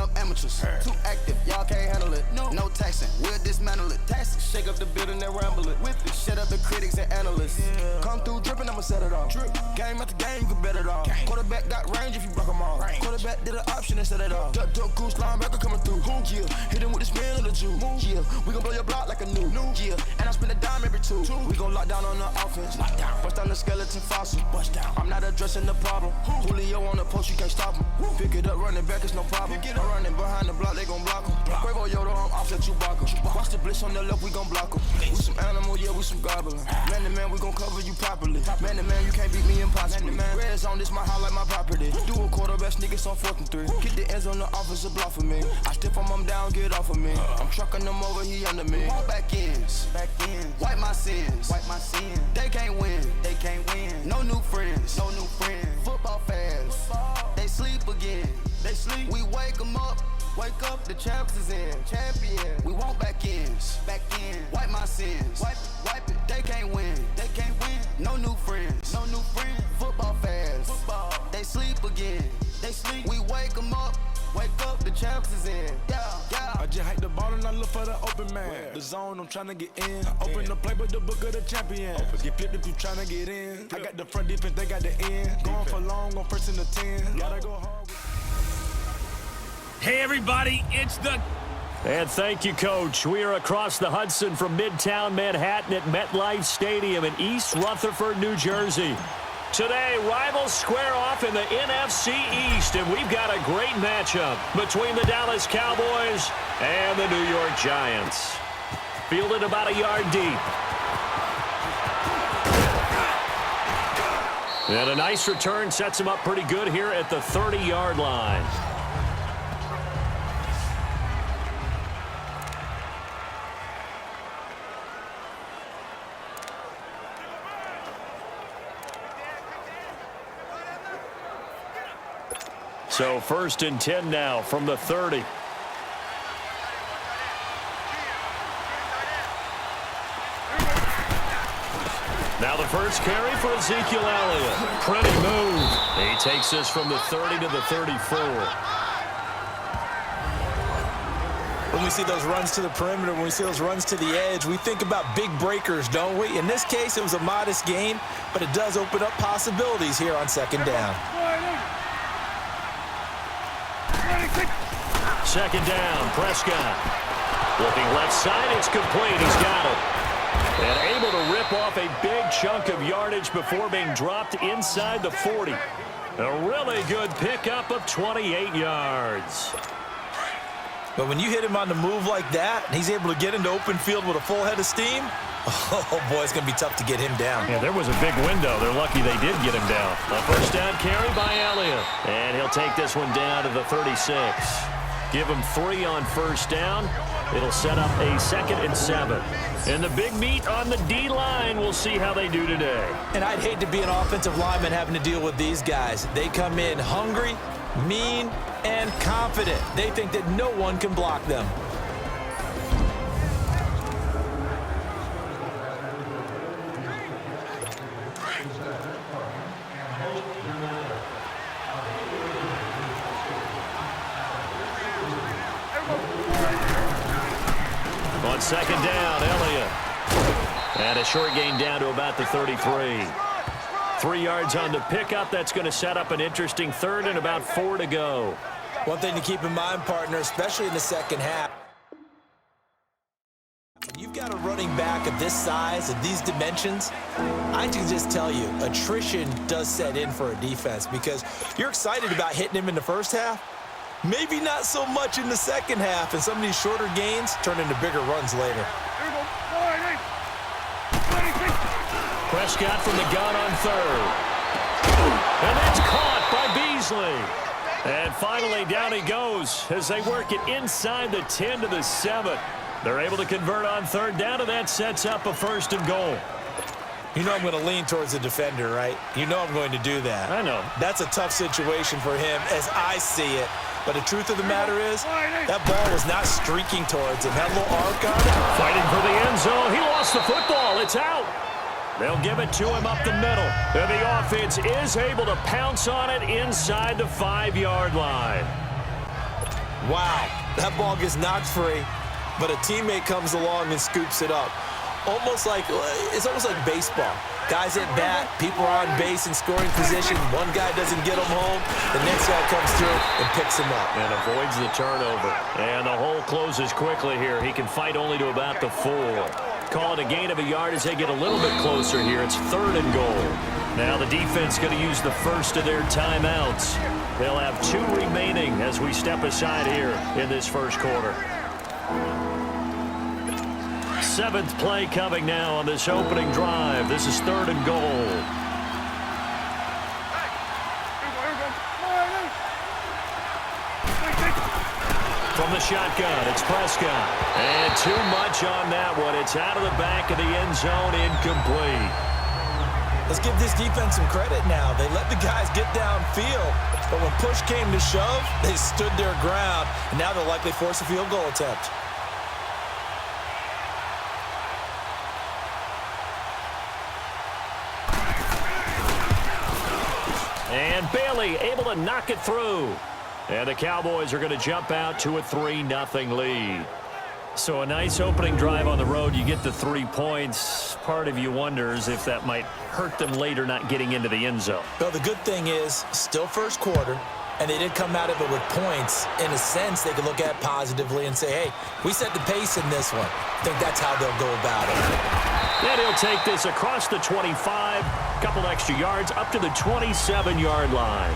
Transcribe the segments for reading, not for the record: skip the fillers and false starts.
up amateurs. Too active, y'all can't handle it. No taxing, we'll dismantle it. Taxing, shake up the building and ramble it. Whip it, shut up the critics and analysts. Come through dripping, I'ma set it off. Game after game, you can bet it off. Quarterback got range if you block them all. Quarterback did an option and set it off. Duck goose linebacker coming through. Yeah, hit him with the spin of the Jew. Yeah, we gon' blow your block like a new. Yeah, and I spend a dime every two. We gon' lock down on the offense. Bust down the skeleton fossil. I'm not addressing the problem. Julio on the post, you can't stop him. Pick it up, running back, it's no problem. I'm running behind the block, they gon' block him. Quavo Yoda, I'm offset Chewbacca. Watch the blitz on the left, we gon' block him. We some animal, yeah, we some goblin. Man to man, we gon' cover you properly. Man to man, you can't beat me impossibly. Red zone, this my highlight, my property. Do a quarterback sneakers on 4th and 3. Get the ends on the offensive block for me. I step on him down, get off of me. I'm trucking them over, he under me. Back ends, wipe my sins. They can't win, No new friends, Football fans, they sleep again. We wake them up. Wake up, the champs is in. Champion. We want back ends. Wipe my sins. Wipe it. They can't win. No new friends. Football fans. They sleep again. We wake them up. Wake up, the champs is in. Yeah. I just hike the ball and I look for the open man. The zone, I'm tryna get in. Open the playbook, the book of the champion. Get flipped if you tryna get in. I got the front defense, they got the end. Going for long, on 1st and 10. Gotta go hard. Hey, everybody, it's the... And thank you, Coach. We are across the Hudson from Midtown Manhattan at MetLife Stadium in East Rutherford, New Jersey. Today, rivals square off in the NFC East, and we've got a great matchup between the Dallas Cowboys and the New York Giants. Fielded about a yard deep. And a nice return sets him up pretty good here at the 30-yard line. So 1st and 10 now from the 30. Now the first carry for Ezekiel Elliott. Pretty move. He takes this from the 30 to the 34. When we see those runs to the perimeter, when we see those runs to the edge, we think about big breakers, don't we? In this case, it was a modest gain, but it does open up possibilities here on 2nd down. 2nd down, Prescott. Looking left side, it's complete. He's got it. And able to rip off a big chunk of yardage before being dropped inside the 40. A really good pickup of 28 yards. But when you hit him on the move like that, and he's able to get into open field with a full head of steam, oh, boy, it's going to be tough to get him down. Yeah, there was a big window. They're lucky they did get him down. A 1st down carry by Elliott. And he'll take this one down to the 36. Give him 3 on 1st down. It'll set up a 2nd and 7. And the big meat on the D-line, we'll see how they do today. And I'd hate to be an offensive lineman having to deal with these guys. They come in hungry, mean, and confident. They think that no one can block them. On 2nd down, Elliott. And a short gain down to about the 33. 3 yards on the pickup. That's going to set up an interesting 3rd and about 4 to go. One thing to keep in mind, partner, especially in the 2nd half, you've got a running back of this size and these dimensions, I can just tell you, attrition does set in for a defense because you're excited about hitting him in the 1st half. Maybe not so much in the 2nd half, and some of these shorter gains turn into bigger runs later. Prescott from the gun on 3rd. And that's caught by Beasley. And finally, down he goes as they work it inside the 10 to the 7. They're able to convert on 3rd down, and that sets up a 1st and goal. You know I'm going to lean towards the defender, right? You know I'm going to do that. I know. That's a tough situation for him as I see it. But the truth of the matter is, that ball was not streaking towards him. That little arc on it. Fighting for the end zone. He lost the football. It's out. They'll give it to him up the middle. And the offense is able to pounce on it inside the 5-yard line. Wow, that ball gets knocked free, but a teammate comes along and scoops it up. It's almost like baseball. Guys at bat, people are on base in scoring position. One guy doesn't get him home. The next guy comes through and picks him up. And avoids the turnover. And the hole closes quickly here. He can fight only to about the 4. Call it a gain of a yard as they get a little bit closer here. It's 3rd and goal. Now the defense going to use the first of their timeouts. They'll have 2 remaining as we step aside here in this first quarter. 7th play coming now on this opening drive. This is 3rd and goal. From the shotgun, it's Prescott. And too much on that one. It's out of the back of the end zone, incomplete. Let's give this defense some credit now. They let the guys get downfield, but when push came to shove, they stood their ground, and now they'll likely force a field goal attempt. And Bailey able to knock it through. And the Cowboys are going to jump out to a 3-0 lead. So a nice opening drive on the road. You get the 3 points. Part of you wonders if that might hurt them later not getting into the end zone. Well, the good thing is still first quarter, and they did come out of it with points. In a sense, they could look at positively and say, hey, we set the pace in this one. I think that's how they'll go about it. And he'll take this across the 25, couple extra yards, up to the 27-yard line.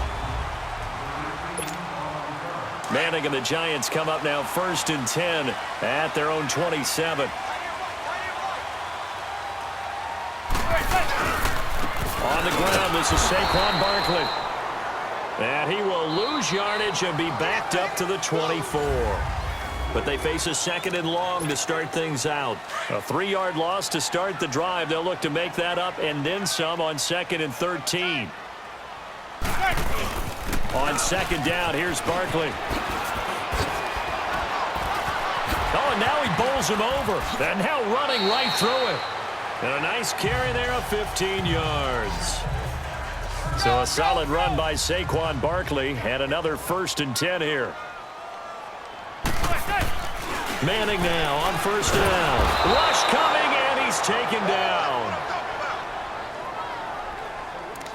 Manning and the Giants come up now 1st and 10 at their own 27. On the ground, this is Saquon Barkley. And he will lose yardage and be backed up to the 24. But they face a 2nd and long to start things out. A 3-yard loss to start the drive. They'll look to make that up and then some on 2nd and 13. On 2nd down, here's Barkley. Oh, and now he bowls him over. And now running right through it. And a nice carry there of 15 yards. So a solid run by Saquon Barkley and another 1st and 10 here. Manning now on 1st down. Rush coming, and he's taken down.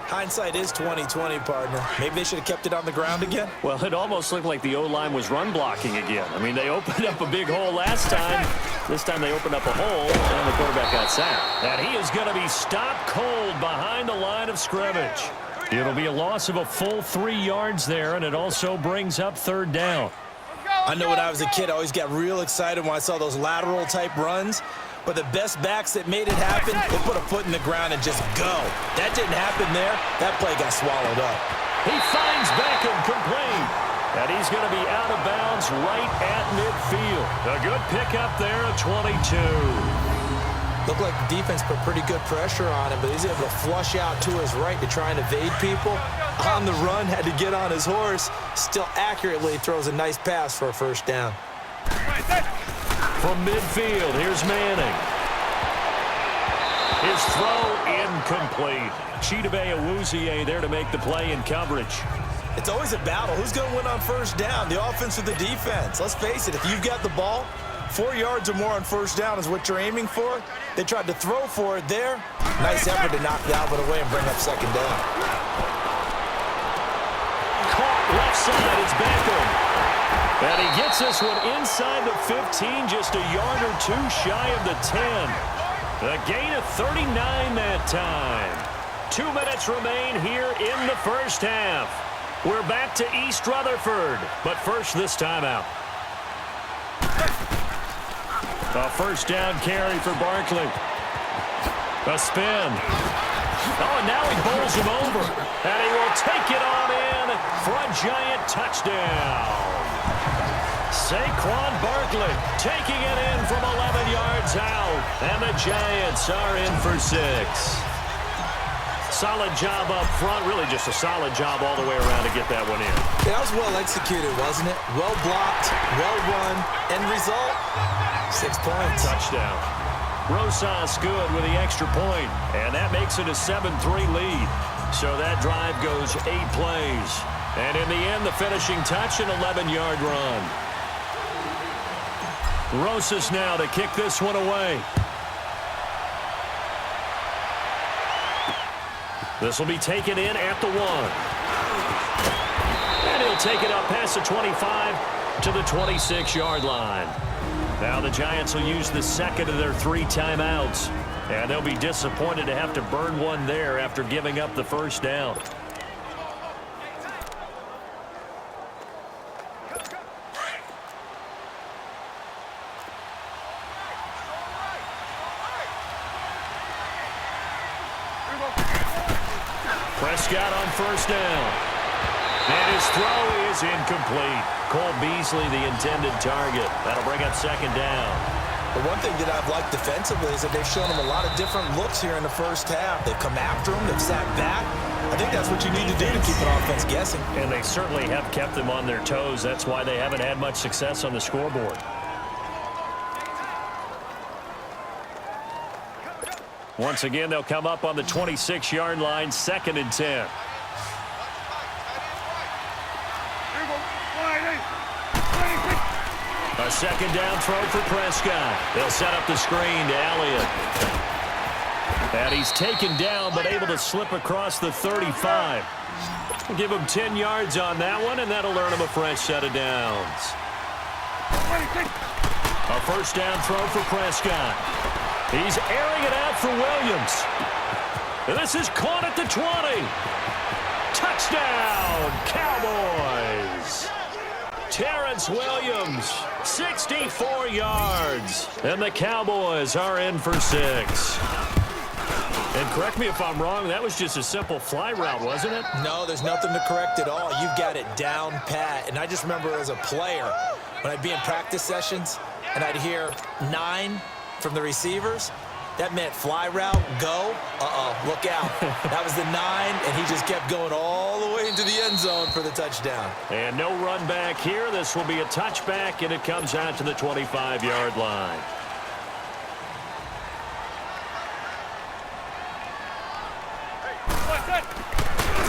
Hindsight is 20/20, partner. Maybe they should have kept it on the ground again. Well, it almost looked like the O-line was run blocking again. I mean, they opened up a big hole last time. This time they opened up a hole, and the quarterback got sacked. And he is going to be stopped cold behind the line of scrimmage. It'll be a loss of a full 3 yards there, and it also brings up 3rd down. I know when I was a kid, I always got real excited when I saw those lateral-type runs. But the best backs that made it happen, they put a foot in the ground and just go. That didn't happen there. That play got swallowed up. He finds Beckham complete. And he's going to be out of bounds right at midfield. A good pickup there at 22. Looked like the defense put pretty good pressure on him, but he's able to flush out to his right to try and evade people. On the run, had to get on his horse. Still accurately throws a nice pass for a 1st down. From midfield, here's Manning. His throw incomplete. Chidobe Awuzie there to make the play in coverage. It's always a battle. Who's going to win on 1st down, the offense or the defense? Let's face it, if you've got the ball, 4 yards or more on 1st down is what you're aiming for. They tried to throw for it there. Nice effort to knock Dalvin away and bring up 2nd down. Caught left side, it's Beckham. And he gets this one inside the 15, just a yard or 2 shy of the 10. A gain of 39 that time. 2 minutes remain here in the 1st half. We're back to East Rutherford, but first this time out. A 1st down carry for Barkley. A spin. Oh, and now he bowls him over. And he will take it on in for a giant touchdown. Saquon Barkley taking it in from 11 yards out. And the Giants are in for 6. Solid job up front. Really just a solid job all the way around to get that one in. That was well executed, wasn't it? Well blocked, well run. End result, 6 points. Touchdown. Rosas good with the extra point. And that makes it a 7-3 lead. So that drive goes 8 plays. And in the end, the finishing touch, an 11-yard run. Rosas now to kick this one away. This will be taken in at the 1. And he'll take it up past the 25 to the 26-yard line. Now the Giants will use the second of their 3 timeouts. And they'll be disappointed to have to burn one there after giving up the first down. Prescott on first down. And his throw is incomplete. Cole Beasley, the intended target. That'll bring up second down. The one thing that I've liked defensively is that they've shown him a lot of different looks here in the first half. They've come after him. They've sat back. I think that's what you need to do to keep an offense guessing. And they certainly have kept them on their toes. That's why they haven't had much success on the scoreboard. Once again, they'll come up on the 26-yard line, 2nd and 10. A second down throw for Prescott. They'll set up the screen to Elliott. And he's taken down, but able to slip across the 35. We'll give him 10 yards on that one, and that'll earn him a fresh set of downs. A first down throw for Prescott. He's airing it out for Williams. This is caught at the 20. Touchdown, Cowboys. Terrence Williams, 64 yards. And the Cowboys are in for 6. And correct me if I'm wrong, that was just a simple fly route, wasn't it? No, there's nothing to correct at all. You've got it down pat. And I just remember as a player, when I'd be in practice sessions and I'd hear 9 from the receivers, that meant fly route, go, look out. That was the 9, and he just kept going all the way into the end zone for the touchdown. And no run back here. This will be a touchback, and it comes out to the 25-yard line.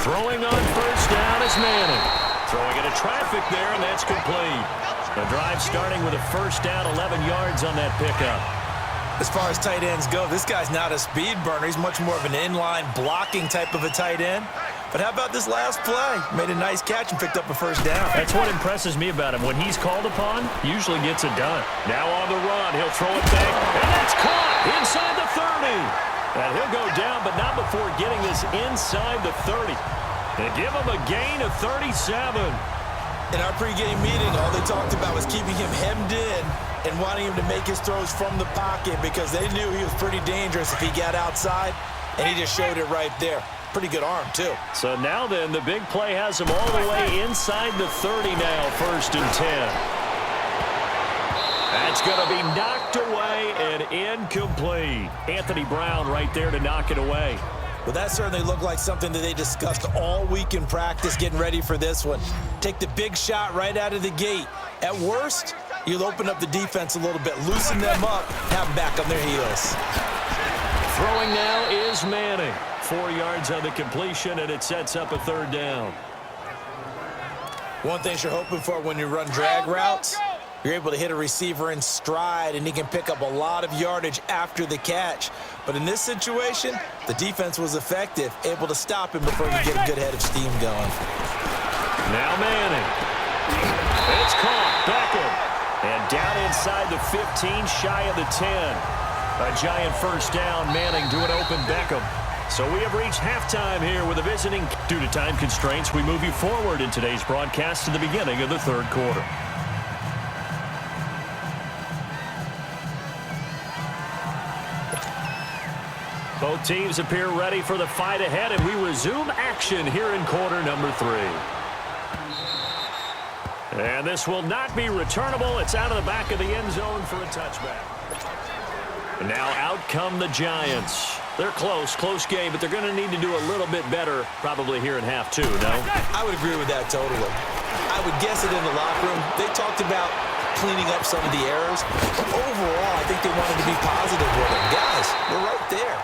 Throwing on first down is Manning. Throwing into traffic there, and that's complete. The drive starting with a first down, 11 yards on that pickup. As far as tight ends go, this guy's not a speed burner. He's much more of an inline blocking type of a tight end. But how about this last play? Made a nice catch and picked up a first down. That's what impresses me about him. When he's called upon, usually gets it done. Now on the run, he'll throw it back, and that's caught inside the 30. And he'll go down, but not before getting this inside the 30. They give him a gain of 37. In our pregame meeting, all they talked about was keeping him hemmed in and wanting him to make his throws from the pocket because they knew he was pretty dangerous if he got outside, and he just showed it right there. Pretty good arm, too. So now then, the big play has him all the way inside the 30 now, 1st and 10. That's going to be knocked away and incomplete. Anthony Brown right there to knock it away. Well, that certainly looked like something that they discussed all week in practice getting ready for this one. Take the big shot right out of the gate. At worst, you'll open up the defense a little bit, loosen them up, have them back on their heels. Throwing now is Manning. 4 yards on the completion, and it sets up a 3rd down. One thing you're hoping for when you run drag routes, you're able to hit a receiver in stride, and he can pick up a lot of yardage after the catch. But in this situation, the defense was effective, able to stop him before he get a good head of steam going. Now Manning. It's caught. Beckham. And down inside the 15, shy of the 10. A giant first down. Manning to an open Beckham. So we have reached halftime here with a visiting. Due to time constraints, we move you forward in today's broadcast to the beginning of the 3rd quarter. Both teams appear ready for the fight ahead, and we resume action here in quarter number 3. And this will not be returnable. It's out of the back of the end zone for a touchback. And now out come the Giants. They're close game, but they're going to need to do a little bit better probably here in half 2, no? I would agree with that totally. I would guess it in the locker room. They talked about cleaning up some of the errors. But overall, I think they wanted to be positive with them. Guys, we're right there.